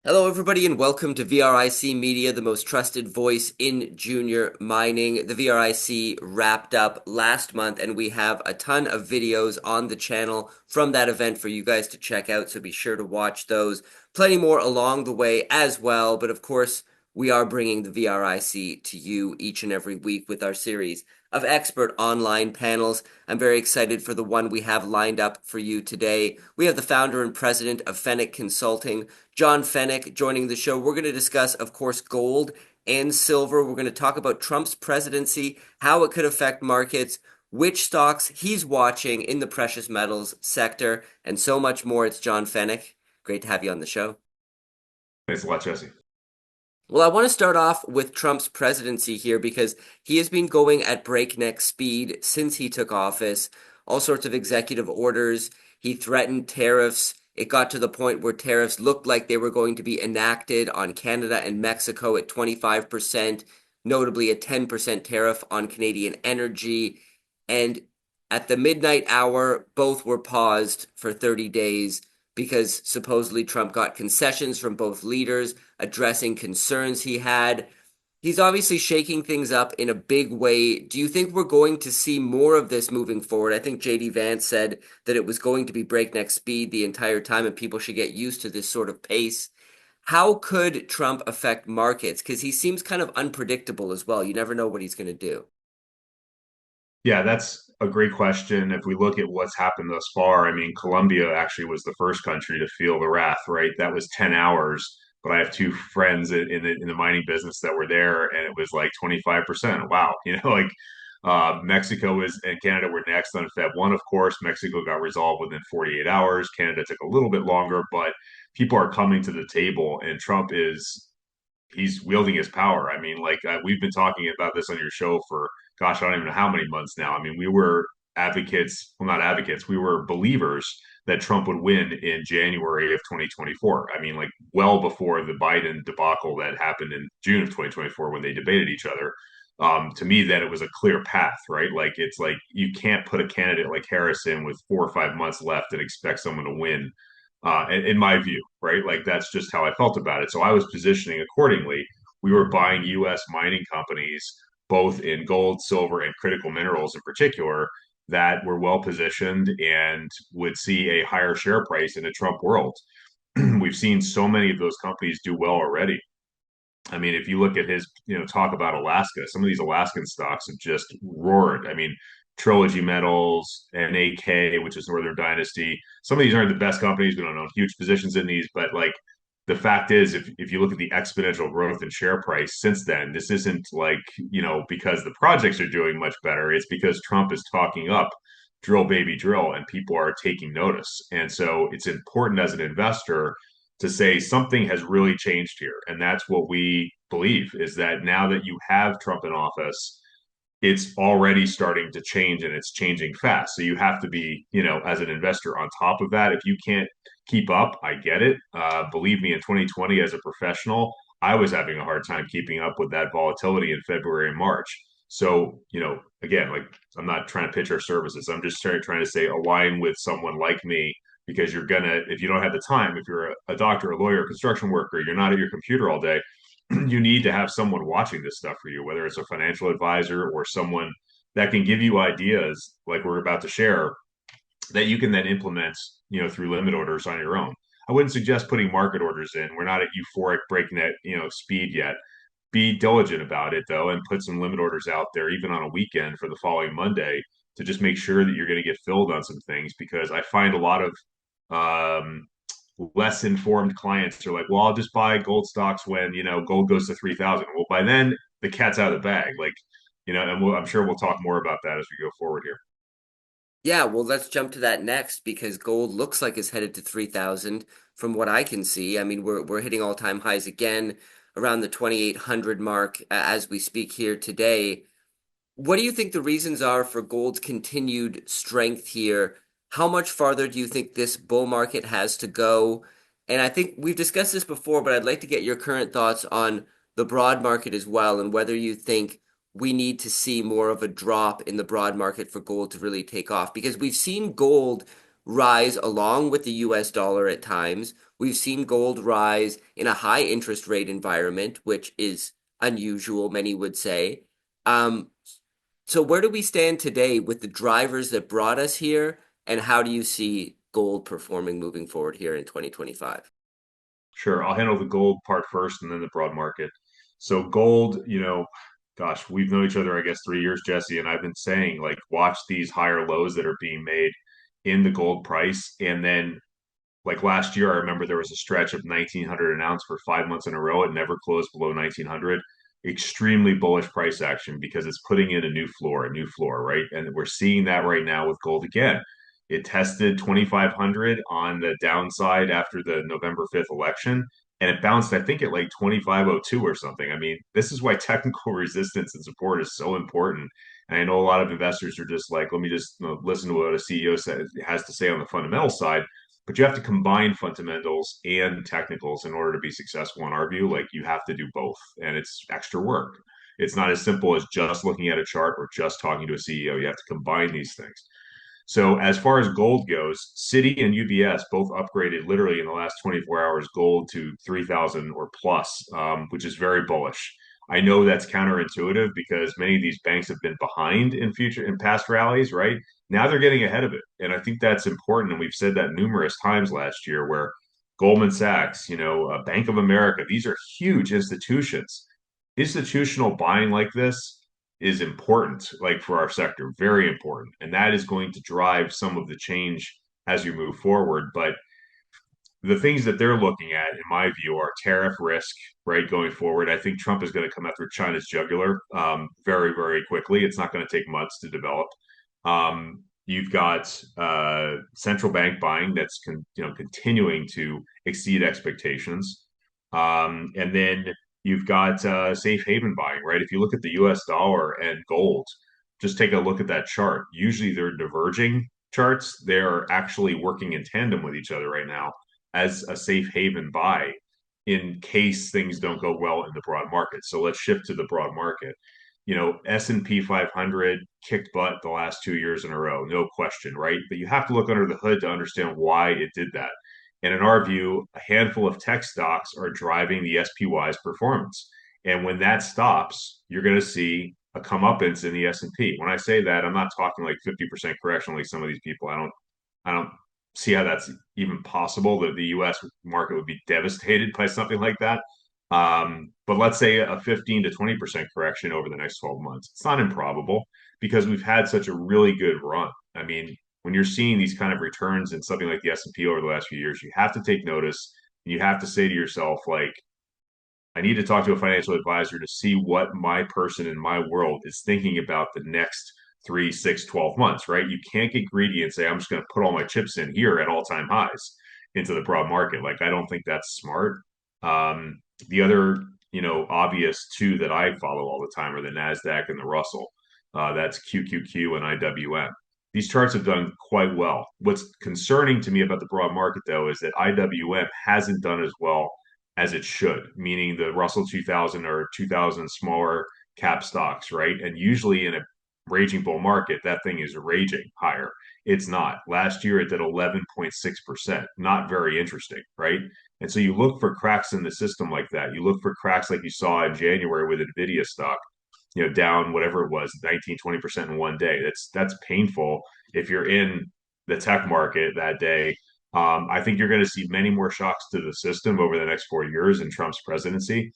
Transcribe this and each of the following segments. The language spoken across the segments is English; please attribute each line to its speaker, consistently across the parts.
Speaker 1: Hello, everybody, and welcome to VRIC Media, the most trusted voice in junior mining. The VRIC wrapped up last month, and we have a ton of videos on the channel from that event for you guys to check out, so be sure to watch those. Plenty more along the way as well, but of course, we are bringing the VRIC to you each and every week with our series of expert online panels. I'm very excited for the one we have lined up for you today. We have the founder and president of Feneck Consulting, John Feneck, joining the show. We're going to discuss, of course, gold and silver. We're going to talk about Trump's presidency, how it could affect markets, which stocks he's watching in the precious metals sector, and so much more. It's John Feneck. Great to have you on the show.
Speaker 2: Thanks a lot, Jesse.
Speaker 1: Well, I want to start off with Trump's presidency here because he has been going at breakneck speed since he took office. All sorts of executive orders. He threatened tariffs. It got to the point where tariffs looked like they were going to be enacted on Canada and Mexico at 25%, notably a 10% tariff on Canadian energy. And at the midnight hour, both were paused for 30 days because supposedly Trump got concessions from both leaders addressing concerns he had. He's obviously shaking things up in a big way. Do you think we're going to see more of this moving forward? I think JD Vance said that it was going to be breakneck speed the entire time and people should get used to this sort of pace. How could Trump affect markets? Because he seems kind of unpredictable as well. You never know what he's going to do.
Speaker 2: Yeah, that's a great question. If we look at what's happened thus far, I mean, Colombia actually was the first country to feel the wrath, right? That was 10 hours, but I have two friends in the mining business that were there, and it was like 25%. Wow. Mexico is and Canada were next on Feb 1, of course. Mexico got resolved within 48 hours. Canada took a little bit longer, but people are coming to the table, and Trump is he's wielding his power. I mean, we've been talking about this on your show for, gosh, I don't even know how many months now. I mean, we were advocates, well, not advocates, we were believers that Trump would win in January of 2024. I mean, like well before the Biden debacle that happened in June of 2024 when they debated each other. To me, that it was a clear path, right? Like it's like you can't put a candidate like Harris in with 4 or 5 months left and expect someone to win in my view, right? Like that's just how I felt about it. So I was positioning accordingly. We were buying U.S. mining companies, both in gold, silver, and critical minerals in particular, that were well positioned and would see a higher share price in a Trump world. We've seen so many of those companies do well already. I mean, if you look at his, talk about Alaska, some of these Alaskan stocks have just roared. I mean, Trilogy Metals, NAK, which is Northern Dynasty. Some of these aren't the best companies. We don't own huge positions in these, but like the fact is, if you look at the exponential growth in share price since then, this isn't like, because the projects are doing much better. It's because Trump is talking up drill, baby, drill, and people are taking notice. And so it's important as an investor to say something has really changed here. And that's what we believe is that now that you have Trump in office, it's already starting to change and it's changing fast. So you have to be, as an investor on top of that. If you can't keep up, I get it. Believe me, in 2020, as a professional, I was having a hard time keeping up with that volatility in February and March. So, again, like I'm not trying to pitch our services. I'm just trying to say align with someone like me because if you don't have the time, if you're a doctor, a lawyer, a construction worker, you're not at your computer all day, you need to have someone watching this stuff for you, whether it's a financial advisor or someone that can give you ideas like we're about to share that you can then implement, through limit orders on your own. I wouldn't suggest putting market orders in. We're not at euphoric breakneck, speed yet. Be diligent about it though, and put some limit orders out there, even on a weekend for the following Monday, to just make sure that you're going to get filled on some things. Because I find a lot of um, less informed clients are like, well, I'll just buy gold stocks when, gold goes to 3,000. Well, by then the cat's out of the bag. Like, and I'm sure we'll talk more about that as we go forward here.
Speaker 1: Yeah, well, let's jump to that next because gold looks like it's headed to 3,000 from what I can see. I mean, we're hitting all-time highs again around the 2,800 mark as we speak here today. What do you think the reasons are for gold's continued strength here? How much farther do you think this bull market has to go? And I think we've discussed this before, but I'd like to get your current thoughts on the broad market as well and whether you think we need to see more of a drop in the broad market for gold to really take off. Because we've seen gold rise along with the US dollar at times. We've seen gold rise in a high interest rate environment, which is unusual, many would say. Um, so where do we stand today with the drivers that brought us here, and how do you see gold performing moving forward here in 2025?
Speaker 2: Sure, I'll handle the gold part first and then the broad market. So gold, gosh, we've known each other, I guess, 3 years, Jesse, and I've been saying, like, watch these higher lows that are being made in the gold price. And then, like last year, I remember there was a stretch of 1900 an ounce for 5 months in a row. It never closed below 1900. Extremely bullish price action because it's putting in a new floor, right? And we're seeing that right now with gold again. It tested 2500 on the downside after the November 5th election, and it bounced, I think, at like 2502 or something. I mean, this is why technical resistance and support is so important. And I know a lot of investors are just like, let me just listen to what a CEO has to say on the fundamental side, but you have to combine fundamentals and technicals in order to be successful in our view. Like, you have to do both, and it's extra work. It's not as simple as just looking at a chart or just talking to a CEO. You have to combine these things. So as far as gold goes, Citi and UBS both upgraded literally in the last 24 hours gold to 3,000 or plus, which is very bullish. I know that's counterintuitive because many of these banks have been behind in past rallies, right? Now they're getting ahead of it. And I think that's important. And we've said that numerous times last year where Goldman Sachs, Bank of America, these are huge institutions. Institutional buying like this is important, like for our sector, very important. And that is going to drive some of the change as we move forward. But the things that they're looking at, in my view, are tariff risk, right, going forward. I think Trump is going to come after China's jugular very, very quickly. It's not going to take months to develop. You've got central bank buying that's continuing to exceed expectations. And then you've got safe haven buying, right? If you look at the US dollar and gold, just take a look at that chart. Usually they're diverging charts. They're actually working in tandem with each other right now as a safe haven buy in case things don't go well in the broad market. So let's shift to the broad market. S&P 500 kicked butt the last 2 years in a row, no question, right? But you have to look under the hood to understand why it did that. And in our view, a handful of tech stocks are driving the SPY's performance. And when that stops, you're going to see a comeuppance in the S&P. When I say that, I'm not talking like 50% correction like some of these people. I don't see how that's even possible that the US market would be devastated by something like that. But let's say a 15 to 20% correction over the next 12 months. It's not improbable because we've had such a really good run. I mean, when you're seeing these kind of returns in something like the S&P over the last few years, you have to take notice and you have to say to yourself, like, I need to talk to a financial advisor to see what my person in my world is thinking about the next 3, 6, 12 months, right? You can't get greedy and say, I'm just going to put all my chips in here at all time highs into the broad market. Like, I don't think that's smart. The other, obvious two that I follow all the time are the NASDAQ and the Russell. That's QQQ and IWM. These charts have done quite well. What's concerning to me about the broad market, though, is that IWM hasn't done as well as it should, meaning the Russell 2000 or 2000 smaller cap stocks, right? And usually in a raging bull market, that thing is raging higher. It's not. Last year, it did 11.6%. Not very interesting, right? And so you look for cracks in the system like that. You look for cracks like you saw in January with NVIDIA stock, down whatever it was, 19, 20% in one day. That's painful if you're in the tech market that day. I think you're going to see many more shocks to the system over the next 4 years in Trump's presidency.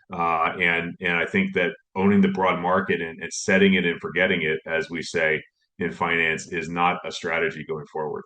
Speaker 2: And I think that owning the broad market and setting it and forgetting it, as we say in finance, is not a strategy going forward.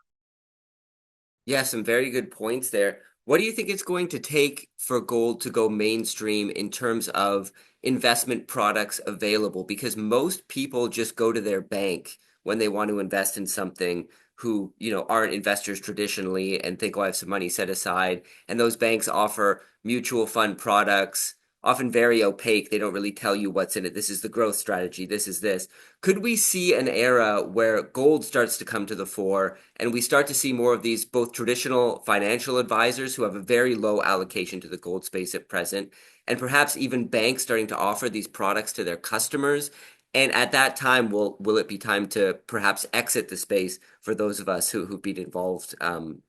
Speaker 1: Yeah, some very good points there. What do you think it's going to take for gold to go mainstream in terms of investment products available? Because most people just go to their bank when they want to invest in something who, aren't investors traditionally and think, oh, I have some money set aside. And those banks offer mutual fund products, often very opaque. They don't really tell you what's in it. This is the growth strategy. This is this. Could we see an era where gold starts to come to the fore and we start to see more of these both traditional financial advisors who have a very low allocation to the gold space at present, and perhaps even banks starting to offer these products to their customers? And at that time, will it be time to perhaps exit the space for those of us who've been involved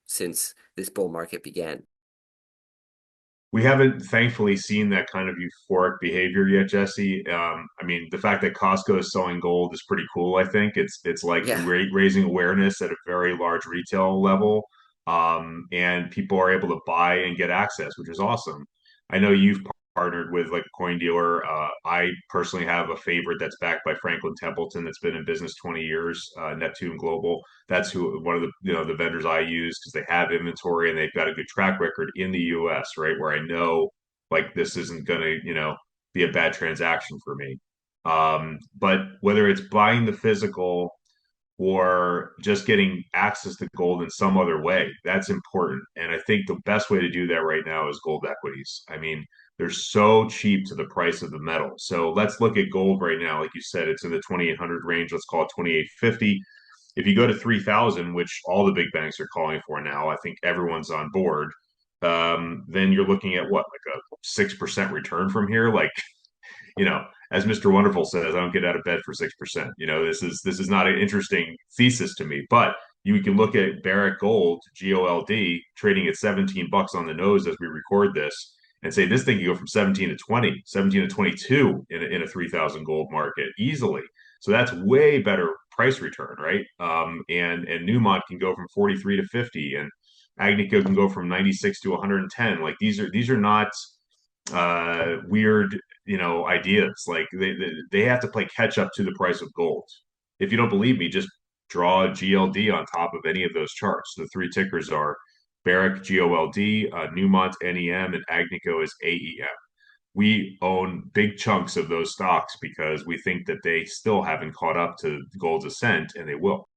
Speaker 1: since this bull market began?
Speaker 2: We haven't thankfully seen that kind of euphoric behavior yet, Jesse. I mean, the fact that Costco is selling gold is pretty cool. I think it's like
Speaker 1: Yeah.
Speaker 2: raising awareness at a very large retail level, and people are able to buy and get access, which is awesome. I know you've partnered with like a coin dealer. I personally have a favorite that's backed by Franklin Templeton that's been in business 20 years, Neptune Global. That's who one of the the vendors I use because they have inventory and they've got a good track record in the US, right? Where I know like this isn't gonna, be a bad transaction for me. But whether it's buying the physical or just getting access to gold in some other way, that's important. And I think the best way to do that right now is gold equities. I mean, they're so cheap to the price of the metal. So let's look at gold right now. Like you said, it's in the 2,800 range. Let's call it 2,850. If you go to 3,000, which all the big banks are calling for now, I think everyone's on board. Then you're looking at what, like a 6% return from here. Like, as Mr. Wonderful says, I don't get out of bed for 6%. This is not an interesting thesis to me. But you can look at Barrick Gold, GOLD, trading at 17 bucks on the nose as we record this, and say this thing can go from 17 to 20, 17 to 22 in a 3,000 gold market easily. So that's way better price return, right? And Newmont can go from 43 to 50, and Agnico can go from 96 to 110. Like these are not weird, ideas. Like they have to play catch up to the price of gold. If you don't believe me, just draw a GLD on top of any of those charts. The three tickers are Barrick GOLD, Newmont NEM, and Agnico is AEM. We own big chunks of those stocks because we think that they still haven't caught up to gold's ascent, and they will.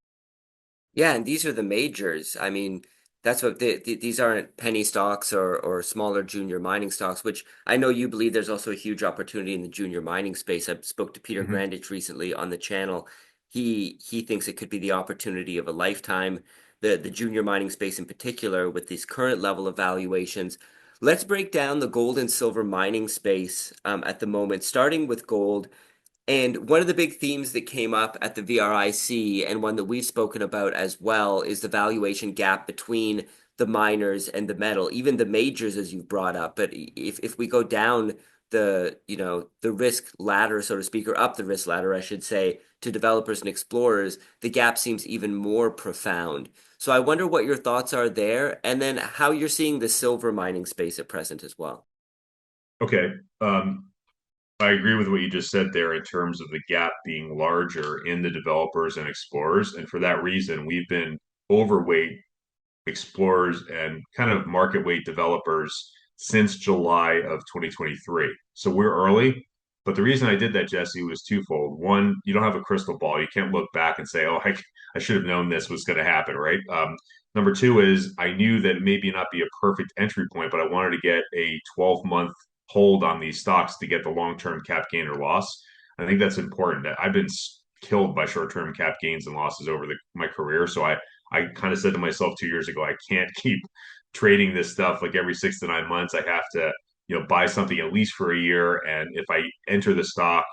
Speaker 1: Yeah, and these are the majors. I mean, that's what these aren't penny stocks or smaller junior mining stocks, which I know you believe there's also a huge opportunity in the junior mining space. I spoke to Peter
Speaker 2: Mhm.
Speaker 1: Grandich recently on the channel. He thinks it could be the opportunity of a lifetime, the junior mining space in particular, with this current level of valuations. Let's break down the gold and silver mining space at the moment, starting with gold. And one of the big themes that came up at the VRIC, and one that we've spoken about as well, is the valuation gap between the miners and the metal, even the majors, as you've brought up. But if we go down the risk ladder, so to speak, or up the risk ladder, I should say, to developers and explorers, the gap seems even more profound. So I wonder what your thoughts are there, and then how you're seeing the silver mining space at present as well.
Speaker 2: Okay. I agree with what you just said there in terms of the gap being larger in the developers and explorers. And for that reason, we've been overweight explorers and kind of market weight developers since July of 2023. So we're early. But the reason I did that, Jesse, was twofold. One, you don't have a crystal ball. You can't look back and say, oh, I should have known this was going to happen, right? Number two is I knew that it maybe not be a perfect entry point, but I wanted to get a 12-month hold on these stocks to get the long-term cap gain or loss. I think that's important. I've been killed by short-term cap gains and losses over my career. So I kind of said to myself 2 years ago, I can't keep trading this stuff like every 6 to 9 months. I have to, buy something at least for a year. And if I enter the stock,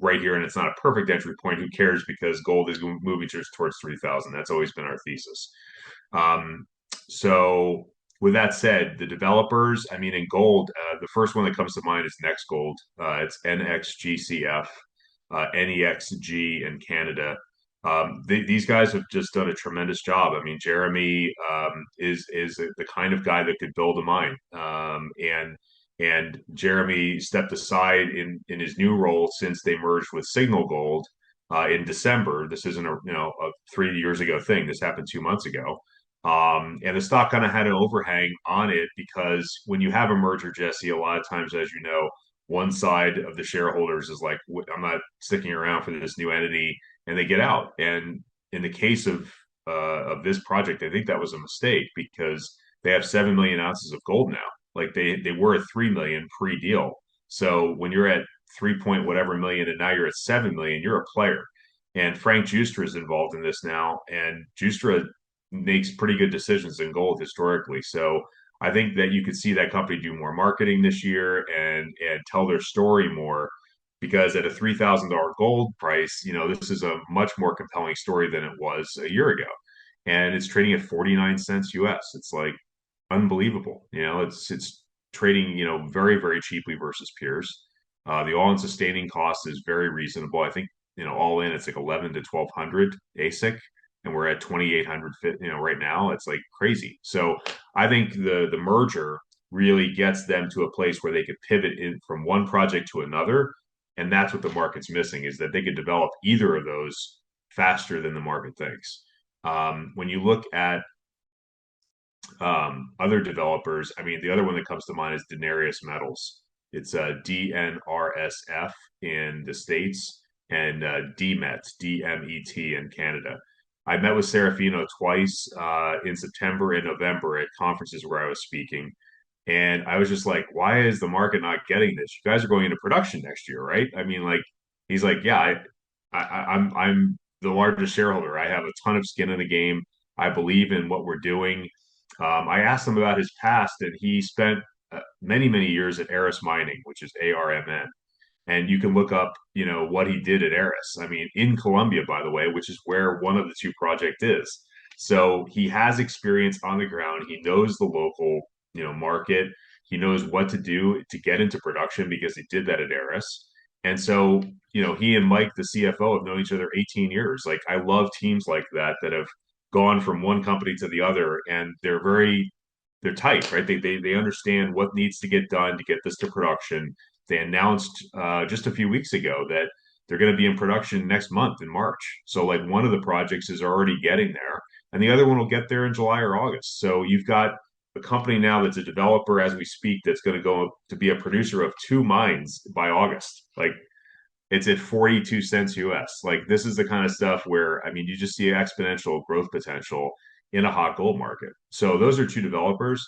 Speaker 2: right here and it's not a perfect entry point, who cares? Because gold is moving towards 3,000. That's always been our thesis. Um, so with that said, the developers, I mean, in gold, the first one that comes to mind is Next Gold. It's NXGCF, NEXG in Canada. These guys have just done a tremendous job. I mean, Jeremy is the kind of guy that could build a mine, and Jeremy stepped aside in his new role since they merged with Signal Gold in December. This isn't a 3 years ago thing. This happened 2 months ago. And the stock kind of had an overhang on it because when you have a merger, Jesse, a lot of times, as you know, one side of the shareholders is like, I'm not sticking around for this new entity, and they get out. And in the case of this project, I think that was a mistake because they have 7 million ounces of gold now. Like they were at 3 million pre-deal. So when you're at 3 point whatever million and now you're at 7 million, you're a player. And Frank Justra is involved in this now, and Justra makes pretty good decisions in gold historically. So I think that you could see that company do more marketing this year and tell their story more. because at a $3,000 gold price, this is a much more compelling story than it was a year ago. And it's trading at 49 cents US. It's like unbelievable. It's trading, very, very cheaply versus peers. The all-in sustaining cost is very reasonable. I think, all in, it's like 11 to 1200 ASIC, and we're at 2800, right now. It's like crazy. So I think the merger really gets them to a place where they could pivot in from one project to another, and that's what the market's missing, is that they could develop either of those faster than the market thinks. When you look at other developers, I mean, the other one that comes to mind is Denarius Metals. It's DNRSF in the States, and DMET in Canada. I met with Serafino twice in September and November at conferences where I was speaking. And I was just like, why is the market not getting this? You guys are going into production next year, right? I mean, like, he's like, yeah, I'm the largest shareholder. I have a ton of skin in the game. I believe in what we're doing. I asked him about his past, and he spent many, many years at Aris Mining, which is ARMN. And you can look up, what he did at Eris. I mean, in Colombia, by the way, which is where one of the two project is. So he has experience on the ground. He knows the local, market. He knows what to do to get into production because he did that at Eris. And so, he and Mike, the CFO, have known each other 18 years. Like, I love teams like that have gone from one company to the other, and they're tight, right? They understand what needs to get done to get this to production. They announced just a few weeks ago that they're going to be in production next month in March. So like one of the projects is already getting there, and the other one will get there in July or August. So you've got a company now that's a developer as we speak that's going to go to be a producer of two mines by August. Like, it's at 42 cents US. Like, this is the kind of stuff where, I mean, you just see exponential growth potential in a hot gold market. So those are two developers.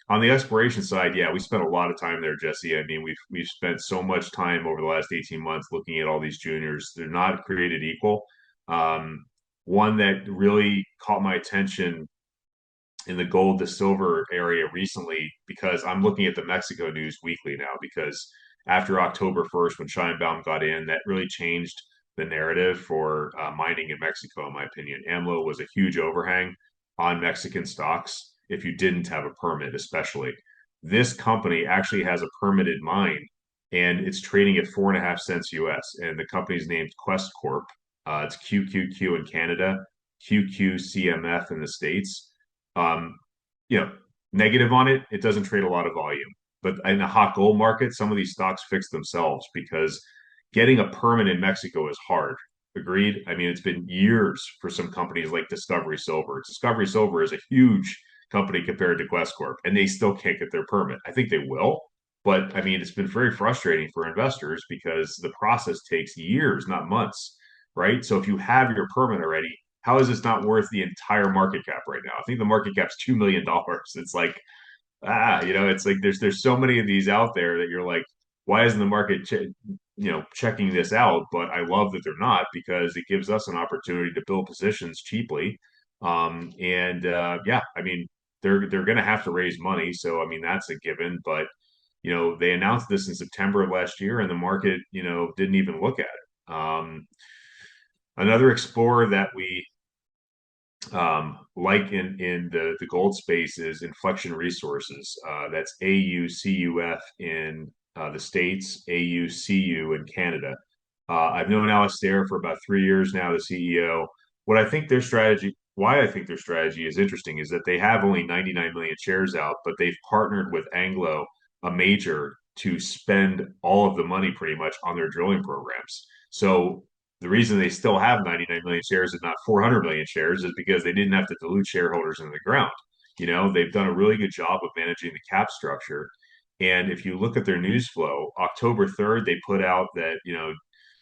Speaker 2: On the exploration side, yeah, we spent a lot of time there, Jesse. I mean, we've spent so much time over the last 18 months looking at all these juniors. They're not created equal. Um, One that really caught my attention in the gold to silver area recently, because I'm looking at the Mexico news weekly now, because after October 1st, when Scheinbaum got in, that really changed the narrative for mining in Mexico, in my opinion. AMLO was a huge overhang on Mexican stocks if you didn't have a permit, especially. This company actually has a permitted mine, and it's trading at 4.5 cents US. And the company's named Quest Corp. It's QQQ in Canada, QQCMF in the States. um, you know, Negative on it, it doesn't trade a lot of volume. But in a hot gold market, some of these stocks fix themselves because getting a permit in Mexico is hard. Agreed. I mean, it's been years for some companies like Discovery Silver. Discovery Silver is a huge company compared to Quest Corp, and they still can't get their permit. I think they will, but I mean, it's been very frustrating for investors because the process takes years, not months, right? So if you have your permit already, how is this not worth the entire market cap right now? I think the market cap's $2 million. It's like, it's like there's so many of these out there that you're like, why isn't the market checking this out? But I love that they're not, because it gives us an opportunity to build positions cheaply. And Yeah, I mean, they're going to have to raise money, so I mean that's a given. But they announced this in September of last year, and the market didn't even look at it. Another explorer that we like in the gold space is Inflection Resources. That's AUCUF in the States, AUCU in Canada. I've known Alistair for about 3 years now, the CEO. Why I think their strategy is interesting is that they have only 99 million shares out, but they've partnered with Anglo, a major, to spend all of the money pretty much on their drilling programs. So the reason they still have 99 million shares and not 400 million shares is because they didn't have to dilute shareholders in the ground. They've done a really good job of managing the cap structure. And if you look at their news flow, October 3rd, they put out that,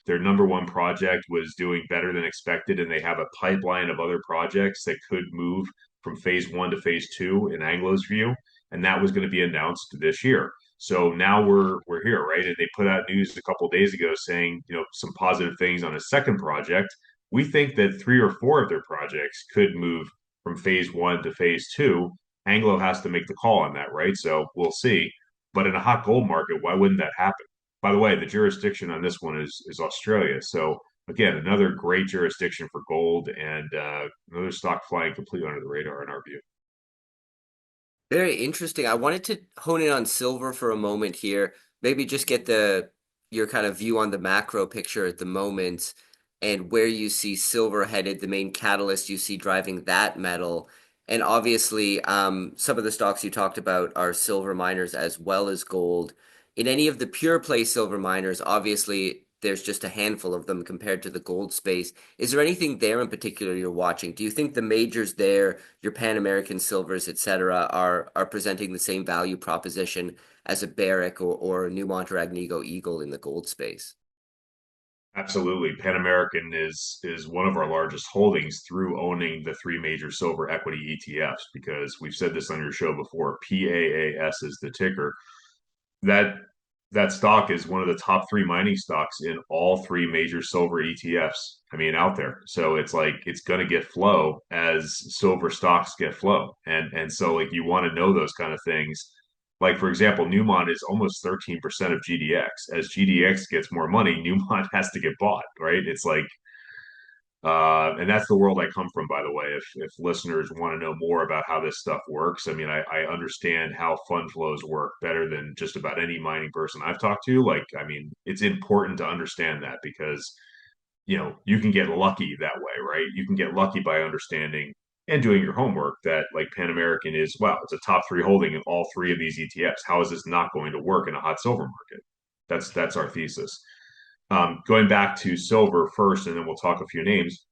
Speaker 2: their number one project was doing better than expected, and they have a pipeline of other projects that could move from phase one to phase two in Anglo's view, and that was going to be announced this year. So now we're here, right? And they put out news a couple of days ago saying, some positive things on a second project. We think that three or four of their projects could move from phase one to phase two. Anglo has to make the call on that, right? So we'll see. But in a hot gold market, why wouldn't that happen? By the way, the jurisdiction on this one is Australia. So again, another great jurisdiction for gold and another stock flying completely under the radar in our view.
Speaker 1: Very interesting. I wanted to hone in on silver for a moment here. Maybe just get the your kind of view on the macro picture at the moment and where you see silver headed, the main catalyst you see driving that metal. And obviously, some of the stocks you talked about are silver miners as well as gold. In any of the pure play silver miners, obviously there's just a handful of them compared to the gold space. Is there anything there in particular you're watching? Do you think the majors there, your Pan American Silvers, etc., are presenting the same value proposition as a Barrick or a Newmont or Agnico Eagle in the gold space?
Speaker 2: Absolutely. Pan American is one of our largest holdings through owning the three major silver equity ETFs because we've said this on your show before. PAAS is the ticker. That that stock is one of the top three mining stocks in all three major silver ETFs. I mean, out there. So it's like it's going to get flow as silver stocks get flow, and so like you want to know those kind of things. Like for example, Newmont is almost 13% of GDX. As GDX gets more money, Newmont has to get bought, right? It's like and that's the world I come from, by the way. If listeners want to know more about how this stuff works, I mean, I understand how fund flows work better than just about any mining person I've talked to. Like, I mean, it's important to understand that because, you can get lucky that way, right? You can get lucky by understanding and doing your homework that like Pan American is, wow, it's a top three holding in all three of these ETFs. How is this not going to work in a hot silver market? That's our thesis. Going back to silver first, and then we'll talk a few names.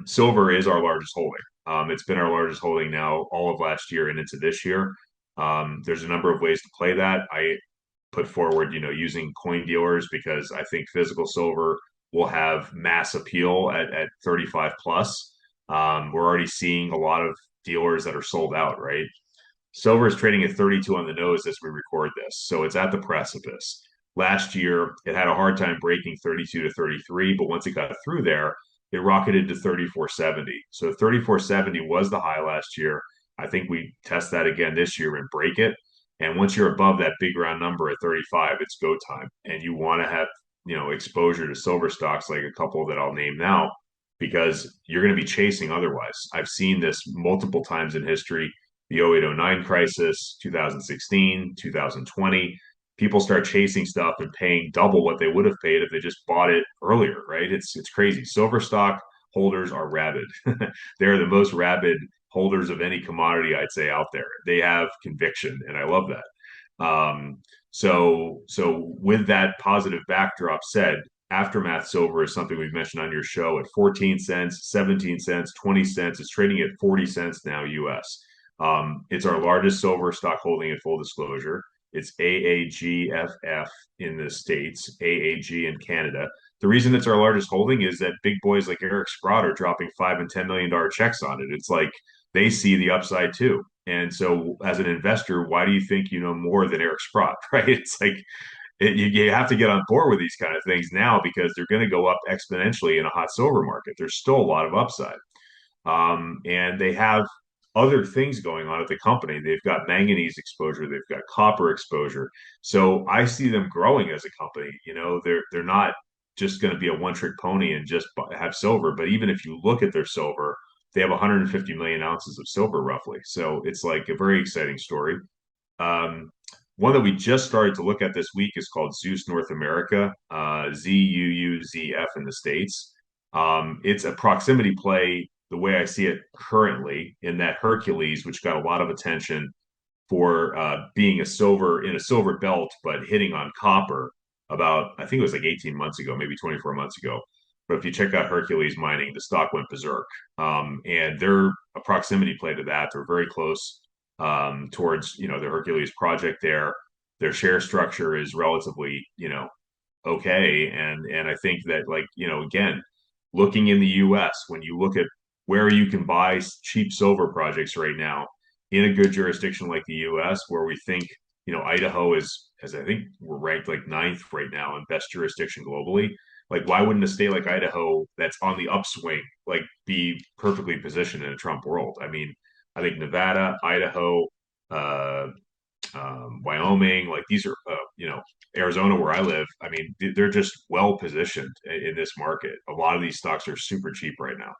Speaker 2: Silver is our largest holding. It's been our largest holding now all of last year and into this year. There's a number of ways to play that. I put forward, using coin dealers because I think physical silver will have mass appeal at 35 plus. We're already seeing a lot of dealers that are sold out, right? Silver is trading at 32 on the nose as we record this, so it's at the precipice. Last year, it had a hard time breaking 32 to 33, but once it got through there, it rocketed to 34.70. So 34.70 was the high last year. I think we test that again this year and break it. And once you're above that big round number at 35, it's go time. And you want to have, exposure to silver stocks like a couple that I'll name now because you're going to be chasing otherwise. I've seen this multiple times in history, the 0809 crisis, 2016, 2020. People start chasing stuff and paying double what they would have paid if they just bought it earlier, right? It's crazy. Silver stock holders are rabid. They're the most rabid holders of any commodity I'd say out there. They have conviction, and I love that. So with that positive backdrop said, aftermath silver is something we've mentioned on your show at 14 cents, 17 cents, 20 cents. It's trading at 40 cents now US. It's our largest silver stock holding in full disclosure. It's AAGFF in the States, AAG in Canada. The reason it's our largest holding is that big boys like Eric Sprott are dropping $5 and $10 million checks on it. It's like they see the upside too. And so, as an investor, why do you think you know more than Eric Sprott, right? It's like you have to get on board with these kind of things now because they're going to go up exponentially in a hot silver market. There's still a lot of upside. And they have other things going on at the company. They've got manganese exposure, they've got copper exposure. So I see them growing as a company. They're not just going to be a one trick pony and just have silver. But even if you look at their silver, they have 150 million ounces of silver roughly. So it's like a very exciting story. Um, One that we just started to look at this week is called Zeus North America, ZUUZF in the States. It's a proximity play the way I see it currently, in that Hercules, which got a lot of attention for being a silver in a silver belt, but hitting on copper about, I think it was like 18 months ago, maybe 24 months ago. But if you check out Hercules mining, the stock went berserk. And they're a proximity play to that. They're very close towards, the Hercules project there. Their share structure is relatively, okay. And I think that like, again, looking in the US, when you look at where you can buy cheap silver projects right now in a good jurisdiction like the US, where we think, Idaho is, as I think we're ranked like ninth right now in best jurisdiction globally. Like, why wouldn't a state like Idaho that's on the upswing, like be perfectly positioned in a Trump world? I mean, I think Nevada, Idaho, uh, Wyoming. Like these are, Arizona where I live. I mean, they're just well positioned in this market. A lot of these stocks are super cheap right now.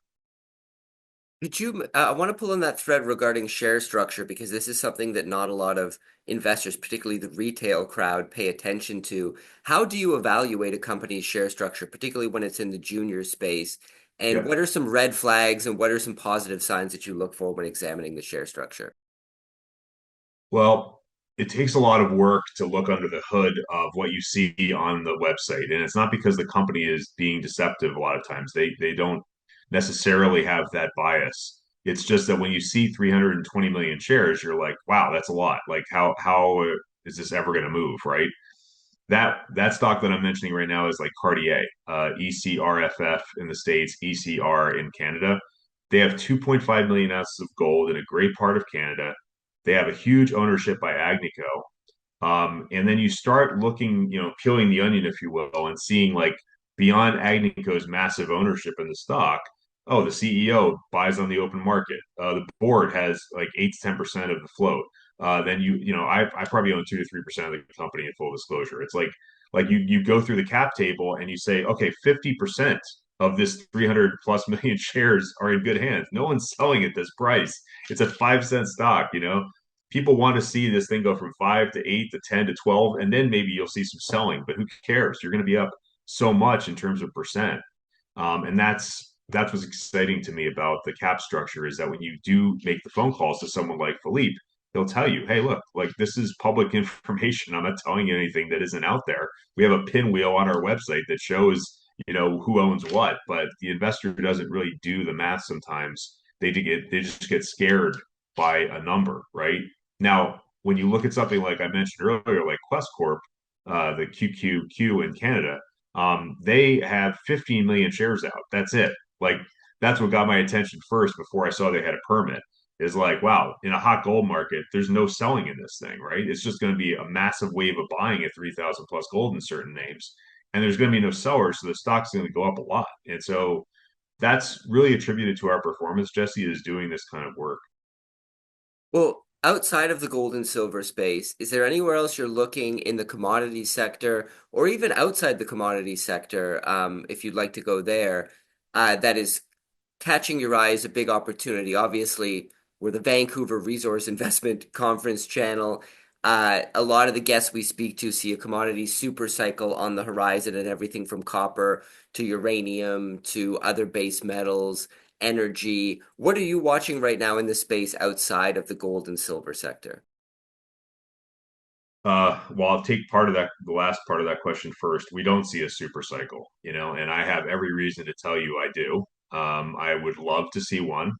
Speaker 1: Could you, I want to pull on that thread regarding share structure because this is something that not a lot of investors, particularly the retail crowd, pay attention to. How do you evaluate a company's share structure, particularly when it's in the junior space? And
Speaker 2: Yeah.
Speaker 1: what are some red flags and what are some positive signs that you look for when examining the share structure?
Speaker 2: Well, it takes a lot of work to look under the hood of what you see on the website. And it's not because the company is being deceptive a lot of times. They don't necessarily have that bias. It's just that when you see 320 million shares, you're like, wow, that's a lot. Like how is this ever going to move, right? That stock that I'm mentioning right now is like Cartier, ECRFF in the States, ECR in Canada. They have 2.5 million ounces of gold in a great part of Canada. They have a huge ownership by Agnico. And then you start looking, peeling the onion, if you will, and seeing like beyond Agnico's massive ownership in the stock. Oh, the CEO buys on the open market. The board has like 8 to 10% of the float. Then I probably own 2 to 3% of the company in full disclosure. It's like you go through the cap table and you say, okay, 50% of this 300 plus million shares are in good hands. No one's selling at this price. It's a 5 cent stock. People want to see this thing go from 5 to 8 to 10 to 12, and then maybe you'll see some selling, but who cares? You're going to be up so much in terms of percent. And that's what's exciting to me about the cap structure is that when you do make the phone calls to someone like Philippe, he'll tell you, hey, look, like this is public information. I'm not telling you anything that isn't out there. We have a pinwheel on our website that shows, who owns what, but the investor doesn't really do the math sometimes. They just get scared by a number, right? Now, when you look at something like I mentioned earlier, like Quest Corp, the QQQ in Canada, they have 15 million shares out. That's it. Like that's what got my attention first before I saw they had a permit. Is like, wow, in a hot gold market, there's no selling in this thing, right? It's just going to be a massive wave of buying at 3,000 plus gold in certain names. And there's going to be no sellers. So the stock's going to go up a lot. And so that's really attributed to our performance. Jesse is doing this kind of work.
Speaker 1: Well, outside of the gold and silver space, is there anywhere else you're looking in the commodity sector or even outside the commodity sector, if you'd like to go there, that is catching your eye as a big opportunity? Obviously, we're the Vancouver Resource Investment Conference channel. A lot of the guests we speak to see a commodity super cycle on the horizon and everything from copper to uranium to other base metals, energy. What are you watching right now in the space outside of the gold and silver sector?
Speaker 2: Well, I'll take part of that, the last part of that question first. We don't see a super cycle, and I have every reason to tell you I do. I would love to see one.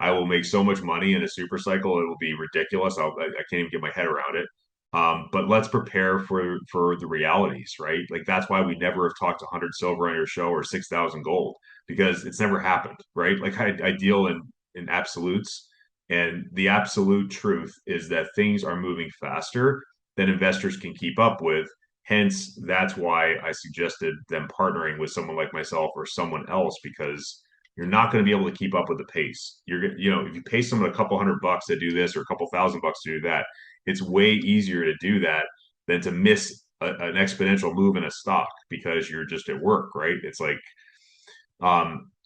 Speaker 2: I will make so much money in a super cycle, it will be ridiculous. I can't even get my head around it. But let's prepare for the realities, right? Like that's why we never have talked 100 silver on your show or 6,000 gold because it's never happened, right? Like I deal in absolutes, and the absolute truth is that things are moving faster that investors can keep up with. Hence, that's why I suggested them partnering with someone like myself or someone else because you're not going to be able to keep up with the pace. If you pay someone a couple $100 to do this or a couple $1,000 to do that, it's way easier to do that than to miss an exponential move in a stock because you're just at work, right? It's like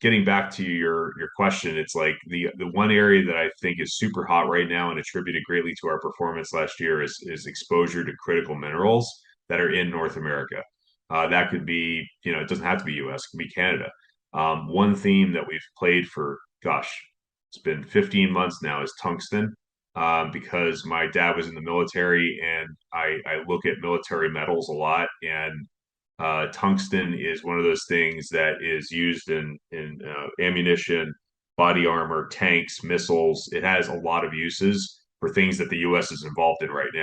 Speaker 2: getting back to your question, it's like the one area that I think is super hot right now and attributed greatly to our performance last year is exposure to critical minerals that are in North America. That could be, it doesn't have to be US, it could be Canada. One theme that we've played for, gosh, it's been 15 months now is tungsten. Because my dad was in the military and I look at military metals a lot and tungsten is one of those things that is used in ammunition, body armor, tanks, missiles. It has a lot of uses for things that the U.S. is involved in right now.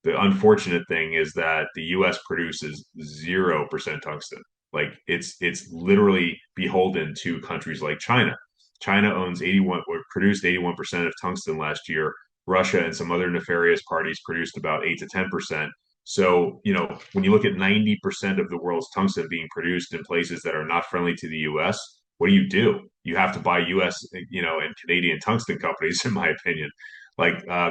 Speaker 2: The unfortunate thing is that the U.S. produces 0% tungsten. Like it's literally beholden to countries like China. China owns 81 or produced 81% of tungsten last year. Russia and some other nefarious parties produced about 8 to 10%. So, when you look at 90% of the world's tungsten being produced in places that are not friendly to the US, what do? You have to buy US, and Canadian tungsten companies, in my opinion.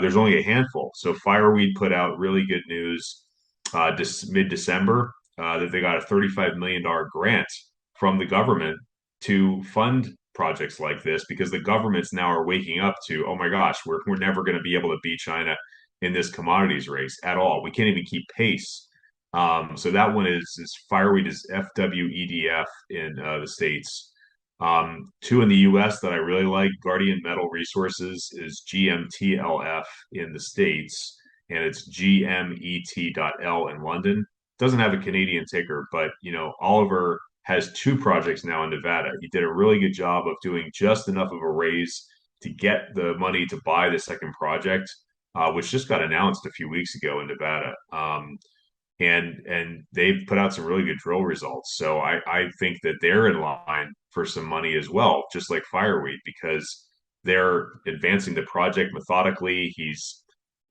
Speaker 2: There's only a handful. So Fireweed put out really good news mid-December that they got a $35 million grant from the government to fund projects like this because the governments now are waking up to, oh my gosh, we're never going to be able to beat China in this commodities race at all. We can't even keep pace. So that one is Fireweed is FWEDF in the States. Two in the US that I really like, Guardian Metal Resources is GMTLF in the States, and it's GMET.L in London. Doesn't have a Canadian ticker, but Oliver has two projects now in Nevada. He did a really good job of doing just enough of a raise to get the money to buy the second project, which just got announced a few weeks ago in Nevada. And they've put out some really good drill results. So I think that they're in line for some money as well, just like Fireweed, because they're advancing the project methodically.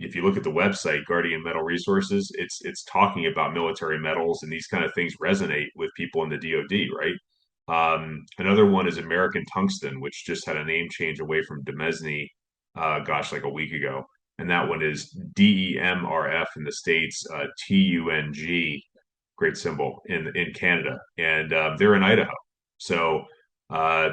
Speaker 2: If you look at the website, Guardian Metal Resources, it's talking about military metals, and these kind of things resonate with people in the DoD, right? Another one is American Tungsten, which just had a name change away from Demesny, like a week ago, and that one is DEMRF in the States, TUNG, great symbol in Canada, and they're in Idaho. So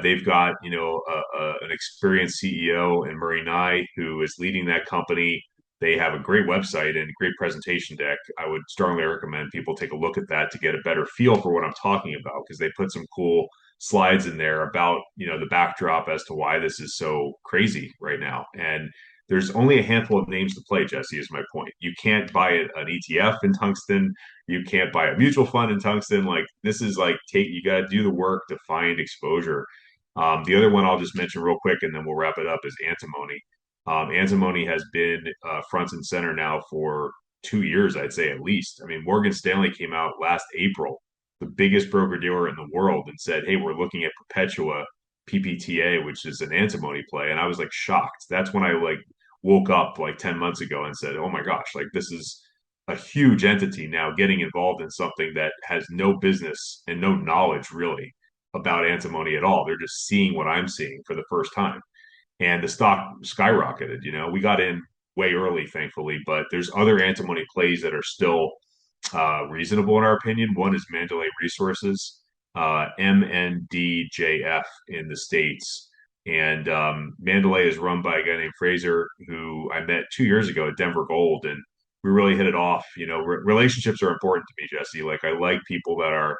Speaker 2: they've got an experienced CEO in Murray Nye who is leading that company. They have a great website and a great presentation deck. I would strongly recommend people take a look at that to get a better feel for what I'm talking about because they put some cool slides in there about the backdrop as to why this is so crazy right now. And there's only a handful of names to play, Jesse, is my point. You can't buy an ETF in tungsten. You can't buy a mutual fund in tungsten. Like this is like you got to do the work to find exposure. The other one I'll just mention real quick, and then we'll wrap it up, is antimony. Antimony has been front and center now for 2 years, I'd say at least. I mean, Morgan Stanley came out last April, the biggest broker dealer in the world, and said, "Hey, we're looking at Perpetua PPTA, which is an antimony play," and I was like shocked. That's when I woke up like 10 months ago and said, oh my gosh, like this is a huge entity now getting involved in something that has no business and no knowledge really about antimony at all. They're just seeing what I'm seeing for the first time. And the stock skyrocketed. We got in way early, thankfully, but there's other antimony plays that are still reasonable in our opinion. One is Mandalay Resources, MNDJF in the States. And Mandalay is run by a guy named Fraser, who I met 2 years ago at Denver Gold, and we really hit it off. Relationships are important to me, Jesse. Like I like people that are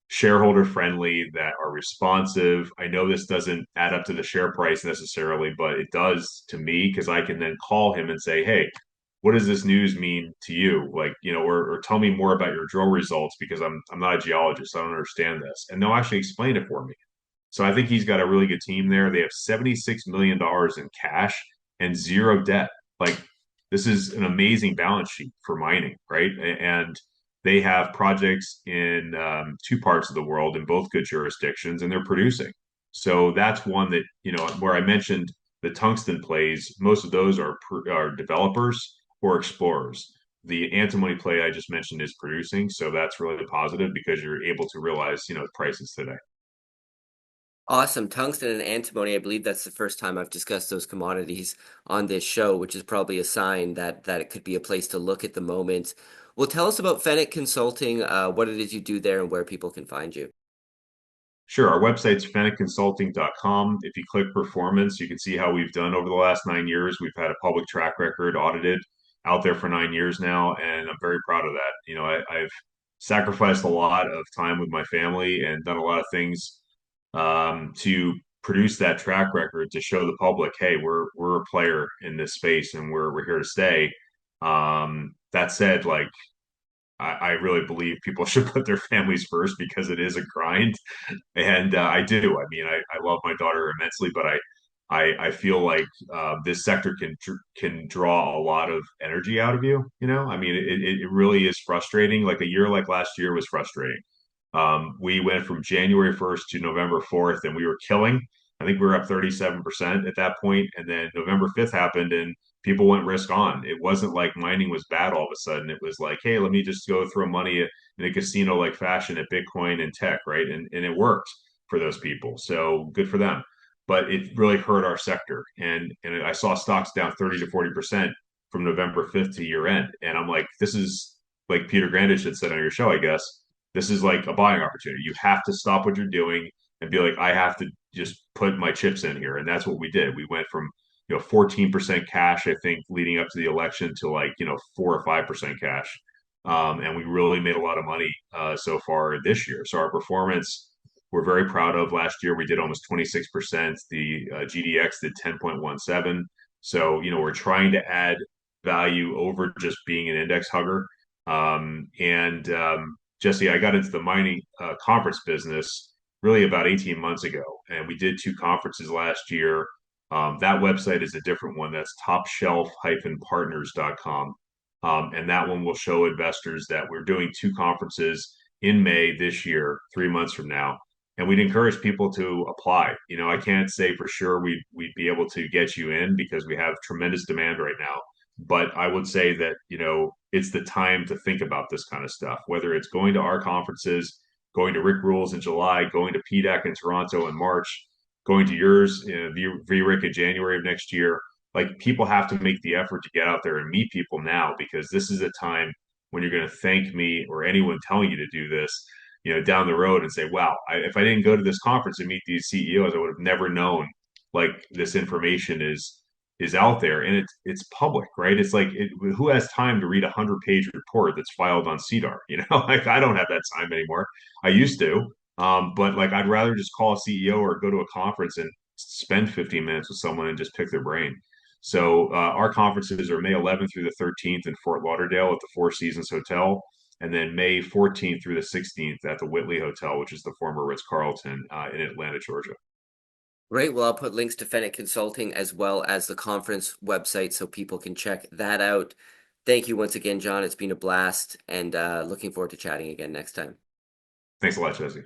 Speaker 2: shareholder friendly, that are responsive. I know this doesn't add up to the share price necessarily, but it does to me because I can then call him and say, hey, what does this news mean to you? Or tell me more about your drill results because I'm not a geologist. I don't understand this. And they'll actually explain it for me. So I think he's got a really good team there. They have $76 million in cash and zero debt. Like this is an amazing balance sheet for mining, right? And they have projects in two parts of the world in both good jurisdictions, and they're producing. So that's one that, where I mentioned the tungsten plays, most of those are developers or explorers. The antimony play I just mentioned is producing. So that's really positive because you're able to realize, prices today.
Speaker 1: Awesome. Tungsten and antimony, I believe that's the first time I've discussed those commodities on this show, which is probably a sign that it could be a place to look at the moment. Well, tell us about Feneck Consulting, what it is you do there and where people can find you.
Speaker 2: Sure. Our website's fennecconsulting.com. If you click performance, you can see how we've done over the last 9 years. We've had a public track record audited out there for 9 years now, and I'm very proud of that. I've sacrificed a lot of time with my family and done a lot of things to produce that track record to show the public, hey, we're a player in this space and we're here to stay. That said, like I really believe people should put their families first because it is a grind, and I do. I mean, I love my daughter immensely, but I feel like this sector can draw a lot of energy out of you. I mean, it really is frustrating. Like a year like last year was frustrating. We went from January 1st to November 4th, and we were killing. I think we were up 37% at that point, and then November 5th happened, and people went risk on. It wasn't like mining was bad all of a sudden. It was like, hey, let me just go throw money in a casino like fashion at Bitcoin and tech, right? And it worked for those people. So good for them. but it really hurt our sector. And I saw stocks down 30 to 40% from November 5th to year end. And I'm like, this is like Peter Grandage had said on your show, I guess. This is like a buying opportunity. You have to stop what you're doing and be like, I have to just put my chips in here. And that's what we did. We went from 14% cash, I think, leading up to the election to like 4 or 5% cash. And we really made a lot of money so far this year. So our performance, we're very proud of. Last year, we did almost 26%. The GDX did 10.17. So, we're trying to add value over just being an index hugger. Jesse, I got into the mining conference business really about 18 months ago, and we did two conferences last year. That website is a different one. That's topshelf-partners.com. And that one will show investors that we're doing two conferences in May this year, 3 months from now. And we'd encourage people to apply. I can't say for sure we'd be able to get you in because we have tremendous demand right now. But I would say that, it's the time to think about this kind of stuff, whether it's going to our conferences, going to Rick Rules in July, going to PDAC in Toronto in March, going to yours, VRIC in January of next year. Like people have to make the effort to get out there and meet people now because this is a time when you're going to thank me or anyone telling you to do this, down the road and say, wow, if I didn't go to this conference and meet these CEOs, I would have never known like this information is out there and it's public, right? It's like who has time to read 100-page report that's filed on CDAR? Like I don't have that time anymore. I used to, but like I'd rather just call a CEO or go to a conference and spend 15 minutes with someone and just pick their brain. So our conferences are May 11th through the 13th in Fort Lauderdale at the Four Seasons Hotel, and then May 14th through the 16th at the Whitley Hotel, which is the former Ritz-Carlton in Atlanta, Georgia.
Speaker 1: Great. Well, I'll put links to Feneck Consulting as well as the conference website so people can check that out. Thank you once again, John. It's been a blast, and looking forward to chatting again next time.
Speaker 2: Thanks a lot, Jesse.